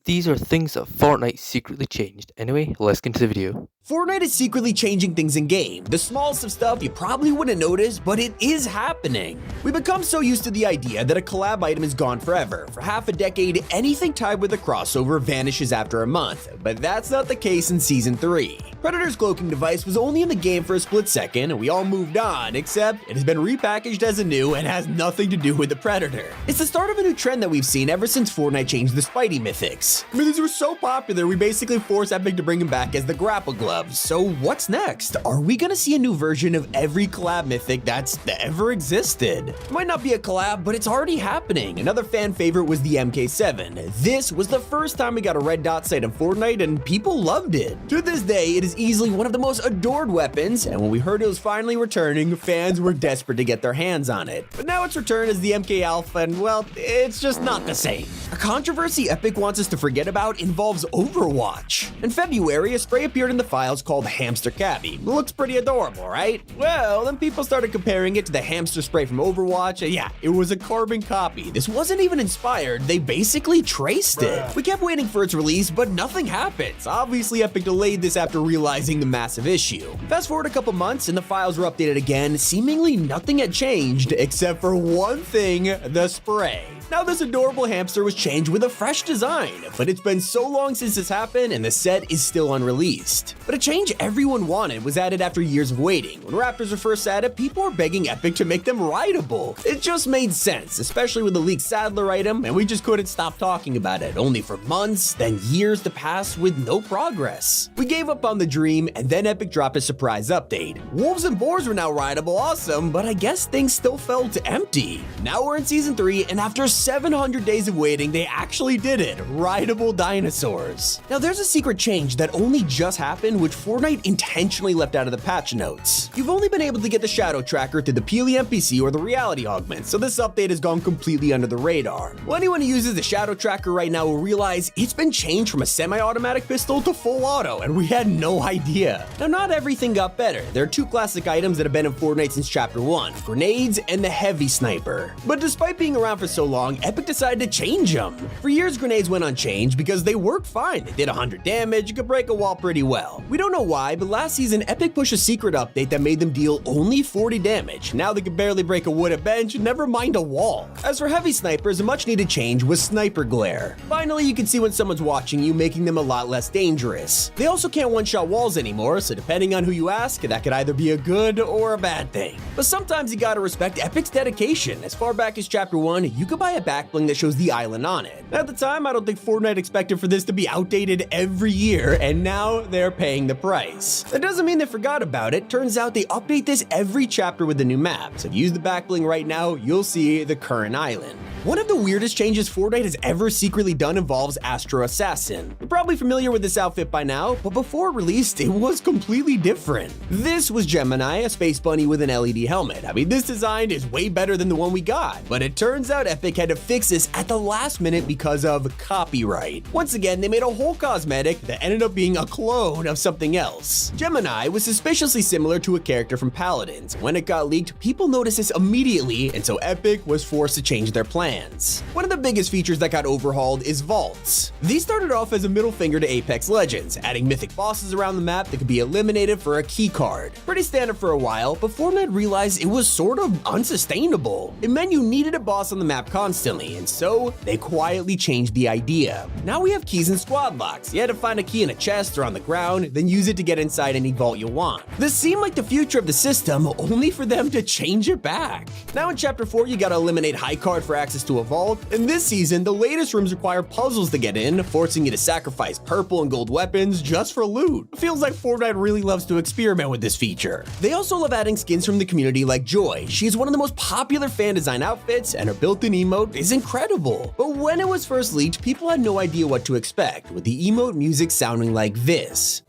These are things that Fortnite secretly changed. Anyway, let's get into the video. Fortnite is secretly changing things in-game. The smallest of stuff you probably wouldn't notice, but it is happening. We become so used to the idea that a collab item is gone forever. For half a decade, anything tied with a crossover vanishes after a month, but that's not the case in Season 3. Predator's cloaking device was only in the game for a split second, and we all moved on, except it has been repackaged as a new and has nothing to do with the Predator. It's the start of a new trend that we've seen ever since Fortnite changed the Spidey mythics. I mean, these were so popular, we basically forced Epic to bring them back as the grapple glove. So what's next? Are we gonna see a new version of every collab mythic that's ever existed? It might not be a collab, but it's already happening. Another fan favorite was the MK7. This was the first time we got a red dot sight in Fortnite and people loved it. To this day, it is easily one of the most adored weapons, and when we heard it was finally returning, fans were desperate to get their hands on it. But now its return as the MK Alpha, and well, it's just not the same. A controversy Epic wants us to forget about involves Overwatch. In February, a spray appeared in the files called Hamster Cabby. It looks pretty adorable, right? Well, then people started comparing it to the hamster spray from Overwatch, and yeah, it was a carbon copy. This wasn't even inspired, they basically traced it. We kept waiting for its release, but nothing happens. Obviously, Epic delayed this after realizing the massive issue. Fast forward a couple months, and the files were updated again. Seemingly nothing had changed, except for one thing, the spray. Now this adorable hamster was changed with a fresh design, but it's been so long since this happened and the set is still unreleased. But a change everyone wanted was added after years of waiting. When Raptors were first added, people were begging Epic to make them rideable. It just made sense, especially with the leaked Saddler item, and we just couldn't stop talking about it, only for months, then years to pass with no progress. We gave up on the dream, and then Epic dropped a surprise update. Wolves and boars were now rideable, awesome, but I guess things still felt empty. Now we're in Season 3, and after 700 days of waiting, they actually did it, rideable dinosaurs. Now there's a secret change that only just happened, which Fortnite intentionally left out of the patch notes. You've only been able to get the shadow tracker through the Peely NPC or the reality augment, so this update has gone completely under the radar. Well, anyone who uses the shadow tracker right now will realize it's been changed from a semi-automatic pistol to full auto, and we had no idea. Now not everything got better. There are two classic items that have been in Fortnite since Chapter 1, grenades and the heavy sniper. But despite being around for so long, Epic decided to change them. For years, grenades went unchanged because they worked fine. They did 100 damage, you could break a wall pretty well. We don't know why, but last season, Epic pushed a secret update that made them deal only 40 damage. Now they could barely break a wooden bench, never mind a wall. As for heavy snipers, a much needed change was sniper glare. Finally, you can see when someone's watching you, making them a lot less dangerous. They also can't one-shot walls anymore, so depending on who you ask, that could either be a good or a bad thing. But sometimes you gotta respect Epic's dedication. As far back as Chapter 1, you could buy a backbling that shows the island on it. At the time, I don't think Fortnite expected for this to be outdated every year, and now they're paying the price. That doesn't mean they forgot about it. Turns out they update this every chapter with a new map, so if you use the backbling right now, you'll see the current island. One of the weirdest changes Fortnite has ever secretly done involves Astro Assassin. You're probably familiar with this outfit by now, but before it released, it was completely different. This was Gemini, a space bunny with an LED helmet. I mean, this design is way better than the one we got, but it turns out Epic had to fix this at the last minute because of copyright. Once again, they made a whole cosmetic that ended up being a clone of something else. Gemini was suspiciously similar to a character from Paladins. When it got leaked, people noticed this immediately, and so Epic was forced to change their plans. One of the biggest features that got overhauled is vaults. These started off as a middle finger to Apex Legends, adding mythic bosses around the map that could be eliminated for a key card. Pretty standard for a while, but Fortnite realized it was sort of unsustainable. It meant you needed a boss on the map constantly, and so they quietly changed the idea. Now we have keys and squad locks. You had to find a key in a chest or on the ground, then use it to get inside any vault you want. This seemed like the future of the system, only for them to change it back. Now in Chapter 4, you gotta eliminate high card for access to a vault, and this season, the latest rooms require puzzles to get in, forcing you to sacrifice purple and gold weapons just for loot. It feels like Fortnite really loves to experiment with this feature. They also love adding skins from the community like Joy. She is one of the most popular fan design outfits, and her built-in emote is incredible. But when it was first leaked, people had no idea what to expect, with the emote music sounding like this.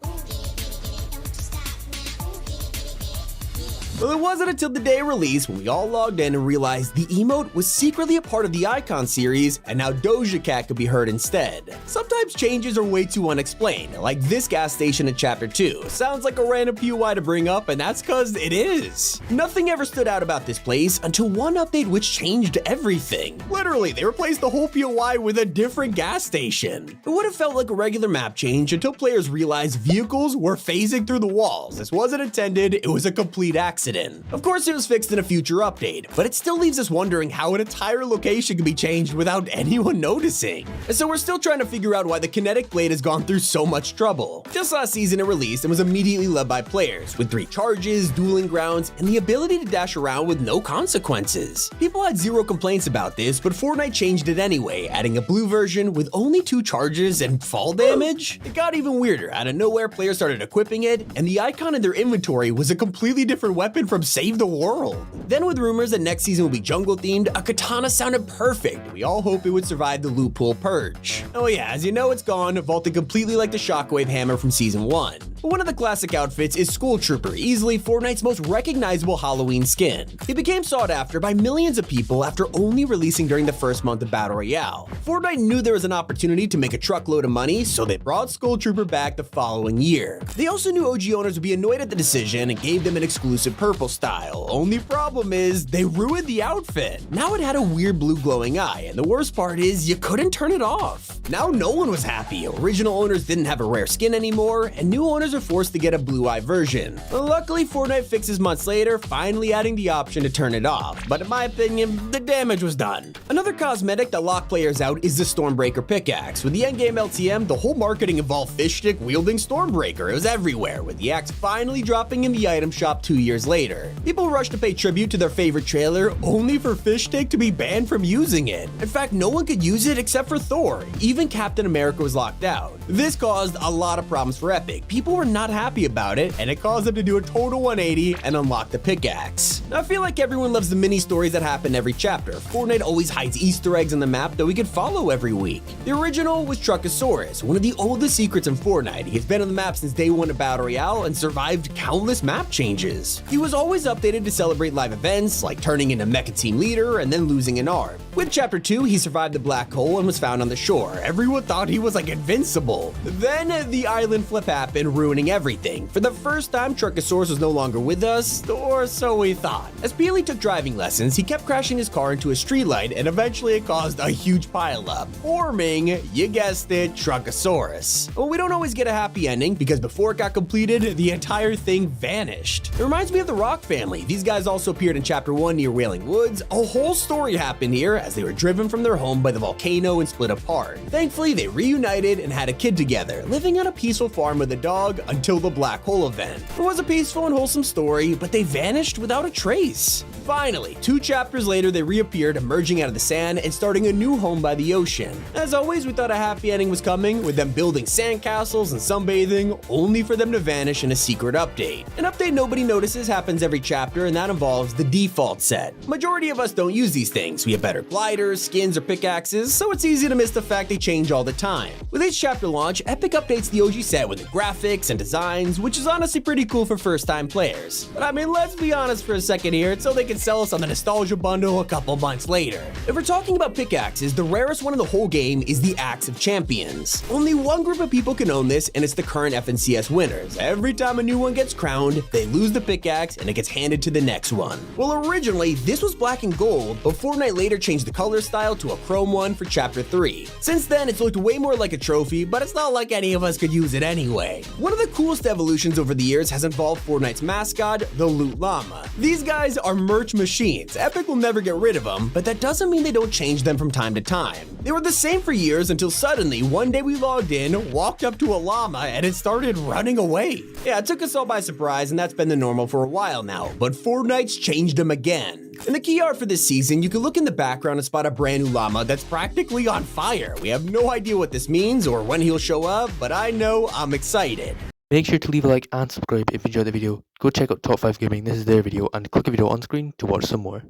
Well, it wasn't until the day of release when we all logged in and realized the emote was secretly a part of the Icon series, and now Doja Cat could be heard instead. Sometimes changes are way too unexplained, like this gas station in Chapter 2. Sounds like a random POI to bring up, and that's cause it is. Nothing ever stood out about this place until one update which changed everything. Literally, they replaced the whole POI with a different gas station. It would have felt like a regular map change until players realized vehicles were phasing through the walls. This wasn't intended, it was a complete accident. Of course, it was fixed in a future update, but it still leaves us wondering how an entire location can be changed without anyone noticing. And so we're still trying to figure out why the kinetic blade has gone through so much trouble. Just last season it released and was immediately loved by players, with 3 charges, dueling grounds, and the ability to dash around with no consequences. People had zero complaints about this, but Fortnite changed it anyway, adding a blue version with only 2 charges and fall damage. It got even weirder. Out of nowhere, players started equipping it, and the icon in their inventory was a completely different weapon from Save the World. Then with rumors that next season will be jungle themed, a katana sounded perfect. We all hope it would survive the loot pool purge. Oh yeah, as you know, it's gone, vaulted completely like the shockwave hammer from season 1. But one of the classic outfits is School Trooper, easily Fortnite's most recognizable Halloween skin. It became sought after by millions of people after only releasing during the first month of Battle Royale. Fortnite knew there was an opportunity to make a truckload of money, so they brought Skull Trooper back the following year. They also knew OG owners would be annoyed at the decision and gave them an exclusive purple style. Only problem is, they ruined the outfit. Now it had a weird blue glowing eye, and the worst part is, you couldn't turn it off. Now no one was happy. Original owners didn't have a rare skin anymore, and new owners are forced to get a blue eye version. Luckily, Fortnite fixes months later, finally adding the option to turn it off, but in my opinion, the damage was done. Another cosmetic that locked players out is the Stormbreaker pickaxe. With the endgame LTM, the whole marketing involved fish stick wielding Stormbreaker. It was everywhere, with the axe finally dropping in the item shop 2 years later. People rushed to pay tribute to their favorite trailer, only for fish stick to be banned from using it. In fact, no one could use it except for Thor. Even Captain America was locked out. This caused a lot of problems for Epic. People were not happy about it, and it caused them to do a total 180 and unlock the pickaxe. Now, I feel like everyone loves the mini stories that happen every chapter. Fortnite always hides Easter eggs on the map that we could follow every week. The original was Truckosaurus, one of the oldest secrets in Fortnite. He's been on the map since day 1 of Battle Royale and survived countless map changes. He was always updated to celebrate live events, like turning into Mecha Team Leader and then losing an arm. With Chapter 2, he survived the black hole and was found on the shore. Everyone thought he was like invincible. Then the island flip happened, ruining everything. For the first time, Truckosaurus was no longer with us, or so we thought. As Peely took driving lessons, he kept crashing his car into a streetlight, and eventually it caused a huge pileup, forming, you guessed it, Truckosaurus. Well, we don't always get a happy ending, because before it got completed, the entire thing vanished. It reminds me of the Rock family. These guys also appeared in Chapter 1 near Wailing Woods. A whole story happened here as they were driven from their home by the volcano and split apart. Thankfully, they reunited and had a kid together, living on a peaceful farm with a dog until the black hole event. It was a peaceful and wholesome story, but they vanished without a trace. Finally, 2 chapters later, they reappeared, emerging out of the sand and starting a new home by the ocean. As always, we thought a happy ending was coming, with them building sandcastles and sunbathing, only for them to vanish in a secret update. An update nobody notices happens every chapter, and that involves the default set. Majority of us don't use these things. We have better gliders, skins, or pickaxes, so it's easy to miss the fact they change all the time. With each chapter launch, Epic updates the OG set with the graphics and designs, which is honestly pretty cool for first-time players. But I mean, let's be honest for a second here, it's so they can sell us on the nostalgia bundle a couple months later. If we're talking about pickaxes, the rarest one in the whole game is the Axe of Champions. Only one group of people can own this, and it's the current FNCS winners. Every time a new one gets crowned, they lose the pickaxe and it gets handed to the next one. Well, originally, this was black and gold, but Fortnite later changed the color style to a chrome one for Chapter 3. Since then, it's looked way more like a trophy, but it's not like any of us could use it anyway. One of the coolest evolutions over the years has involved Fortnite's mascot, the Loot Llama. These guys are merch machines. Epic will never get rid of them, but that doesn't mean they don't change them from time to time. They were the same for years until suddenly one day we logged in, walked up to a llama, and it started running away. Yeah, it took us all by surprise, and that's been the normal for a while now, but Fortnite's changed them again. In the key art for this season, you can look in the background and spot a brand new llama that's practically on fire. We have no idea what this means or when he'll show up, but I know I'm excited. Make sure to leave a like and subscribe if you enjoyed the video. Go check out Top 5 Gaming, this is their video, and click a video on screen to watch some more.